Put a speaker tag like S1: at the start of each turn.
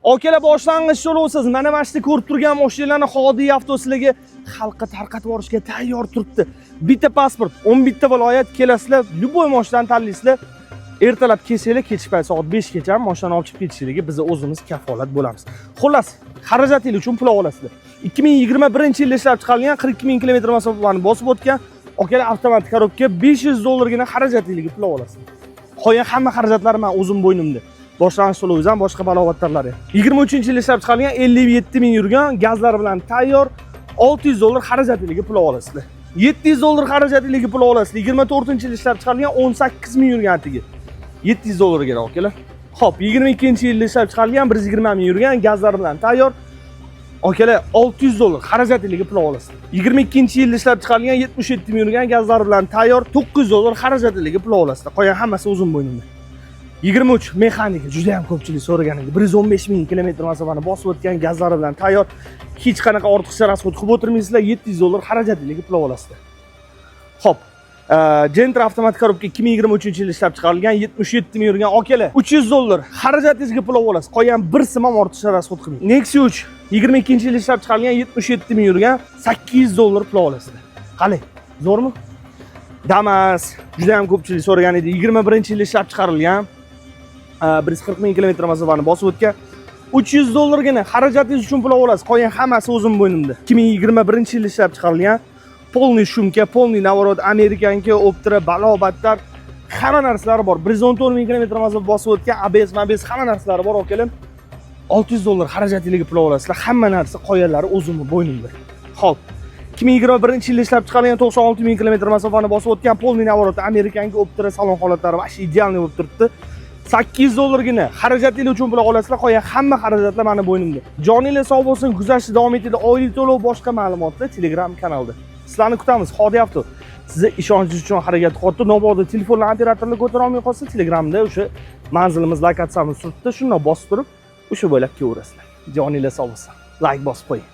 S1: Akalar boshlang'ich to'lovsiz. Mana shu ko'rib turgan mashinalarni Hodiy avto sizlarga xalqqa tarqatib yuborishga tayyor turibdi. Bitta pasport, 11 ta viloyat kelasizlar, любой mashinani tanlaysizlar. Ertalab kelsanglar, kechki payt soat 5 gacha mashinani olib chiqib ketishlariga biz o'zimiz kafolat bo'lamiz. Xullas, xarajatingiz uchun pul olasizlar. 2021-yilda ishlab chiqarilgan 42 ming kilometr masofani bosib o'tgan akalar avtomatik korobka $500 xarajatingiz pul olasizlar. Qolgan hamma xarajatlar men o'zim bo'ynimda. Boshlang'ich to'lovingiz ham boshqa balovatlarlari. 23-yilda ishlab chiqarilgan 57 ming yurgan gazlar bilan tayyor $600 xarajatingiz pul olasizlar. $700 xarajatingiz pul olasizlar. 24-yilda ishlab chiqarilgan 18 ming yurgan atigi. $700 kerak akalar. Xo'p, 22-yilda ishlab chiqarilgan 120 ming yurgan gazlar bilan tayyor akalar $600 xarajatingiz pul olasiz. 22-yilda ishlab chiqarilgan 77 ming yurgan gazlar bilan tayyor $900 xarajatingiz pul olasiz. Qolgan hammasi o'zim bo'ynimda. 23 mexanika juda ham ko'pchilik so'raganingda 115 ming kilometr masofani bosib o'tgan gazlari bilan tayyor, hech qanaqa ortiqcha rasxod qilib o'tirmaysizlar, $700 xarajatingiz pul olasizlar. Xo'p, Gentra avtomatik korobka 2023-yilda ishlab chiqarilgan 77 ming yurgan akalar $300 xarajatingizga pul olasiz. Qolgan bir sim ham ortiqcha rasxod qilmang. Nexia 3 22-yilda ishlab chiqarilgan 77 ming yurgan $800 pul olasizlar. Qalay, zo'rmi? Damas juda ham ko'pchilik so'ragan edi. 21-yilda ishlab chiqarilgan 140 ming kilometr masofani bosib o'tgan $300 gina xarajatingiz uchun pul olasiz. Qolgan hammasi o'zim bo'ynimda. 2021-yilda ishlab chiqarilgan polniy shumka, polniy navorot, Amerikanka, Optra, balobatlar, hamma narsalari bor. 114 ming kilometr masofa bosib o'tgan ABS, MABS hamma narsalari bor akalar. $600 xarajatingiz pul olasizlar. Hamma narsa qoyalari o'zimni bo'ynimda. Xo'p. 2021-yilda ishlab chiqarilgan 96 ming kilometr masofani bosib o'tgan polniy navorot, Amerikanka, Optra salon holatlari vashi idealniy bo'lib turibdi. $800 gina xarajatingiz uchun pul olasizlar. Qolgan hamma xarajatlar meni bo'ynimda. Joningiz sog' bo'lsin, kuzatishda davom etadi. Oylik to'lov, boshqa ma'lumotlar Telegram kanalda. Sizlarni kutamiz. Hodiy avto. Sizni ishonchingiz uchun harakat qilyapti. Nobodda telefonlar operatorlar ko'tara olmay qolsa, Telegramda o'sha manzilimiz, lokatsiyamiz turibdi. Shundan bosib turib, o'sha bo'ylab kelaverasizlar. Joningiz sog' bo'lsin. Like bosib qo'ying.